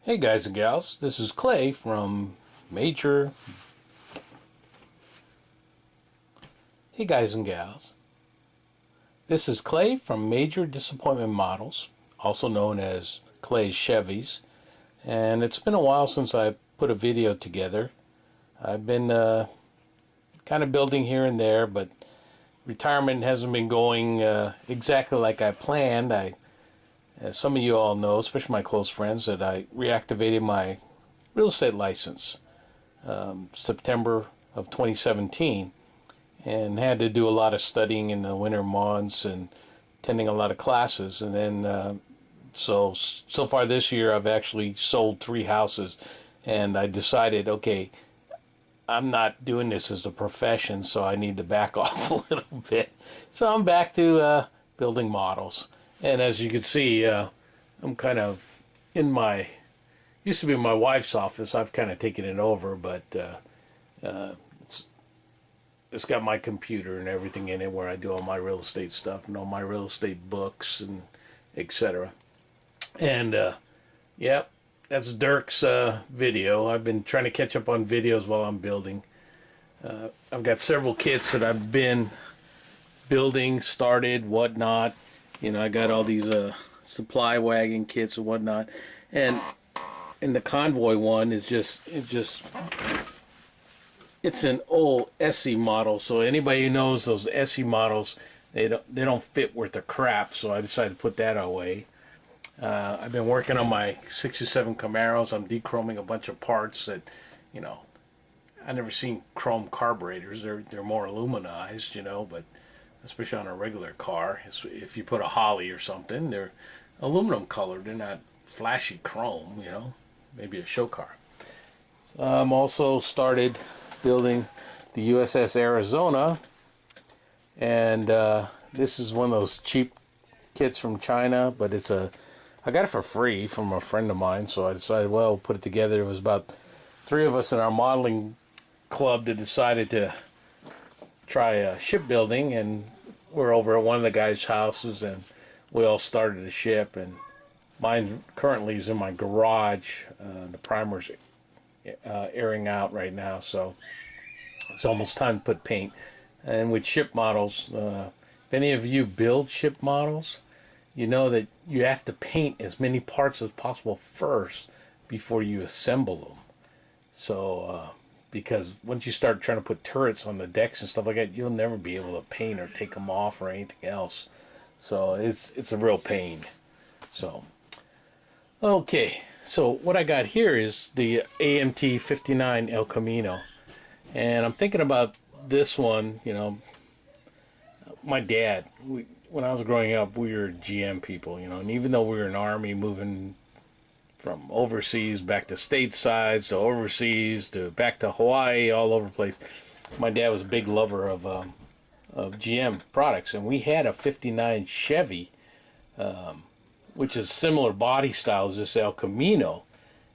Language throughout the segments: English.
Hey guys and gals, this is Clay from Major... Hey guys and gals, this is Clay from Major Disappointment Models, also known as Clay's Chevys, and it's been a while since I put a video together. I've been kind of building here and there, but retirement hasn't been going exactly like I planned. As some of you all know, especially my close friends, that I reactivated my real estate license September of 2017, and had to do a lot of studying in the winter months and attending a lot of classes. And then so far this year I've actually sold 3 houses, and I decided, okay, I'm not doing this as a profession, so I need to back off a little bit. So I'm back to building models. And as you can see, I'm kind of in my, used to be my wife's office. I've kind of taken it over, but it's got my computer and everything in it where I do all my real estate stuff and all my real estate books and etc. And yeah, that's Dirk's video. I've been trying to catch up on videos while I'm building. I've got several kits that I've been building, started, whatnot. You know, I got all these supply wagon kits and whatnot, and the convoy one is it's an old SE model. So anybody who knows those SE models, they don't fit worth a crap. So I decided to put that away. I've been working on my '67 Camaros. I'm dechroming a bunch of parts that, you know, I never seen chrome carburetors. They're more aluminized, you know, but especially on a regular car, if you put a Holly or something, they're aluminum colored. They're not flashy chrome, you know, maybe a show car. I'm also started building the USS Arizona, and this is one of those cheap kits from China, but I got it for free from a friend of mine, so I decided, well, put it together. It was about 3 of us in our modeling club that decided to try shipbuilding, and we're over at one of the guys' houses, and we all started a ship. And mine currently is in my garage. The primer's airing out right now, so it's almost time to put paint. And with ship models, if any of you build ship models, you know that you have to paint as many parts as possible first before you assemble them. So because once you start trying to put turrets on the decks and stuff like that, you'll never be able to paint or take them off or anything else. So it's a real pain. So okay, so what I got here is the AMT 59 El Camino, and I'm thinking about this one. You know, my dad, when I was growing up, we were GM people, you know, and even though we were in the Army, moving from overseas back to stateside, to overseas, to back to Hawaii, all over the place, my dad was a big lover of GM products, and we had a 59 Chevy, which is similar body style as this El Camino,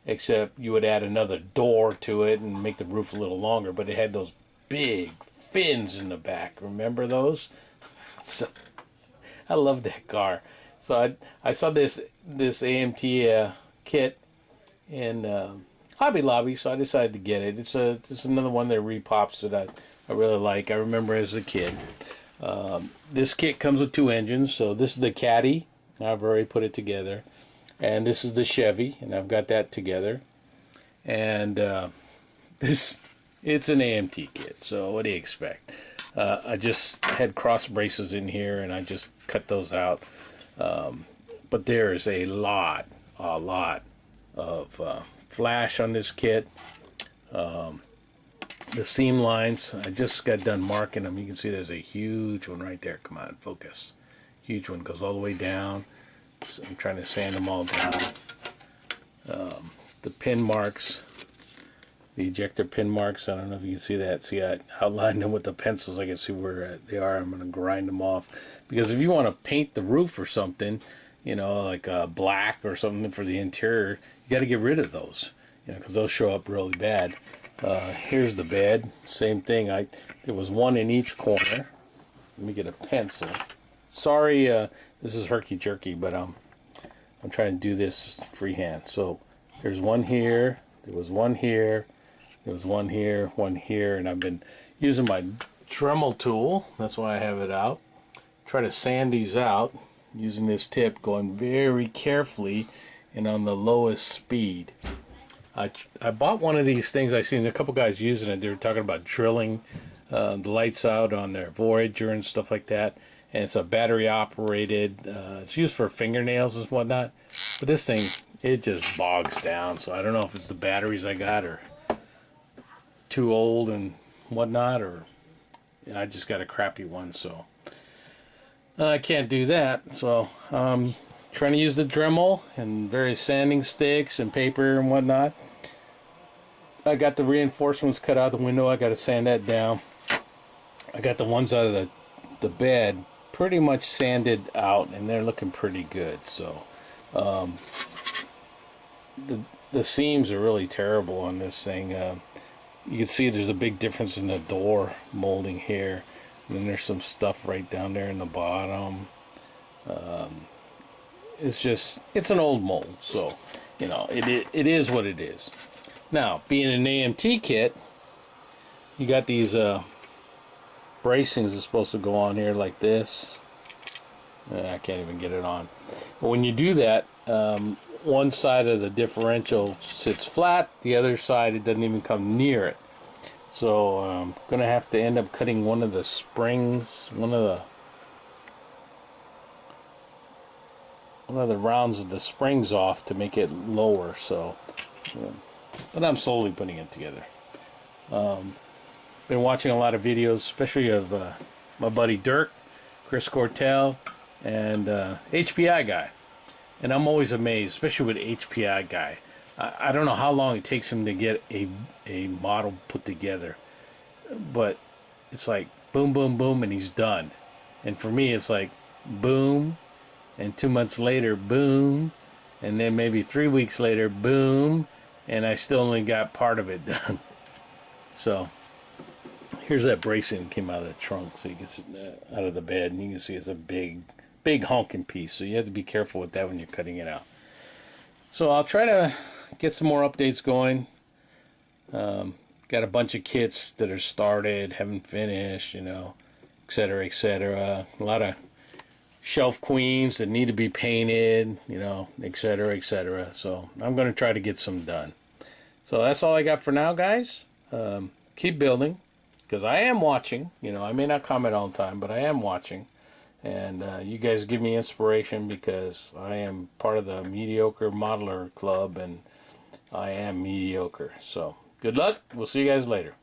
except you would add another door to it and make the roof a little longer, but it had those big fins in the back. Remember those? So, I love that car. So I saw this AMT kit in Hobby Lobby, so I decided to get it. It's another one of their repops that I really like. I remember as a kid. This kit comes with 2 engines. So this is the Caddy. I've already put it together, and this is the Chevy, and I've got that together. And it's an AMT kit. So what do you expect? I just had cross braces in here, and I just cut those out. But there is a lot of flash on this kit. The seam lines, I just got done marking them. You can see there's a huge one right there. Come on, focus. Huge one, goes all the way down. So I'm trying to sand them all down. The pin marks, the ejector pin marks, I don't know if you can see that. See, I outlined them with the pencils. I can see where they are. I'm going to grind them off, because if you want to paint the roof or something, you know, like black or something for the interior, you got to get rid of those, you know, because those show up really bad. Here's the bed, same thing. There was one in each corner. Let me get a pencil. Sorry, this is herky jerky, but I'm trying to do this freehand. So There's one here, there was one here, there was one here, and I've been using my Dremel tool. That's why I have it out. Try to sand these out using this tip, going very carefully and on the lowest speed. I bought one of these things. I seen a couple guys using it. They were talking about drilling the lights out on their Voyager and stuff like that. And it's a battery operated. It's used for fingernails and whatnot. But this thing, it just bogs down. So I don't know if it's the batteries I got or too old and whatnot, or I just got a crappy one. So I can't do that. So trying to use the Dremel and various sanding sticks and paper and whatnot. I got the reinforcements cut out the window. I got to sand that down. I got the ones out of the bed pretty much sanded out, and they're looking pretty good. So the seams are really terrible on this thing. You can see there's a big difference in the door molding here, and then there's some stuff right down there in the bottom. It's an old mold, so you know it is what it is. Now, being an AMT kit, you got these bracings that's supposed to go on here like this. I can't even get it on. But when you do that, one side of the differential sits flat, the other side it doesn't even come near it. So I'm gonna have to end up cutting one of the springs, one of the rounds of the springs off to make it lower. So but I'm slowly putting it together. Been watching a lot of videos, especially of my buddy Dirk, Chris Cortell, and HPI guy. And I'm always amazed, especially with HPI guy. I don't know how long it takes him to get a model put together, but it's like boom, boom, boom, and he's done. And for me, it's like boom, and 2 months later, boom, and then maybe 3 weeks later, boom, and I still only got part of it done. So here's that bracing that came out of the trunk, so you can see out of the bed, and you can see it's a big honking piece. So you have to be careful with that when you're cutting it out. So I'll try to get some more updates going. Got a bunch of kits that are started, haven't finished, you know, etc., etc. A lot of shelf queens that need to be painted, you know, etc., etc. So I'm going to try to get some done. So that's all I got for now, guys. Keep building, because I am watching. You know, I may not comment all the time, but I am watching. And you guys give me inspiration, because I am part of the Mediocre Modeler Club, and I am mediocre. So good luck. We'll see you guys later.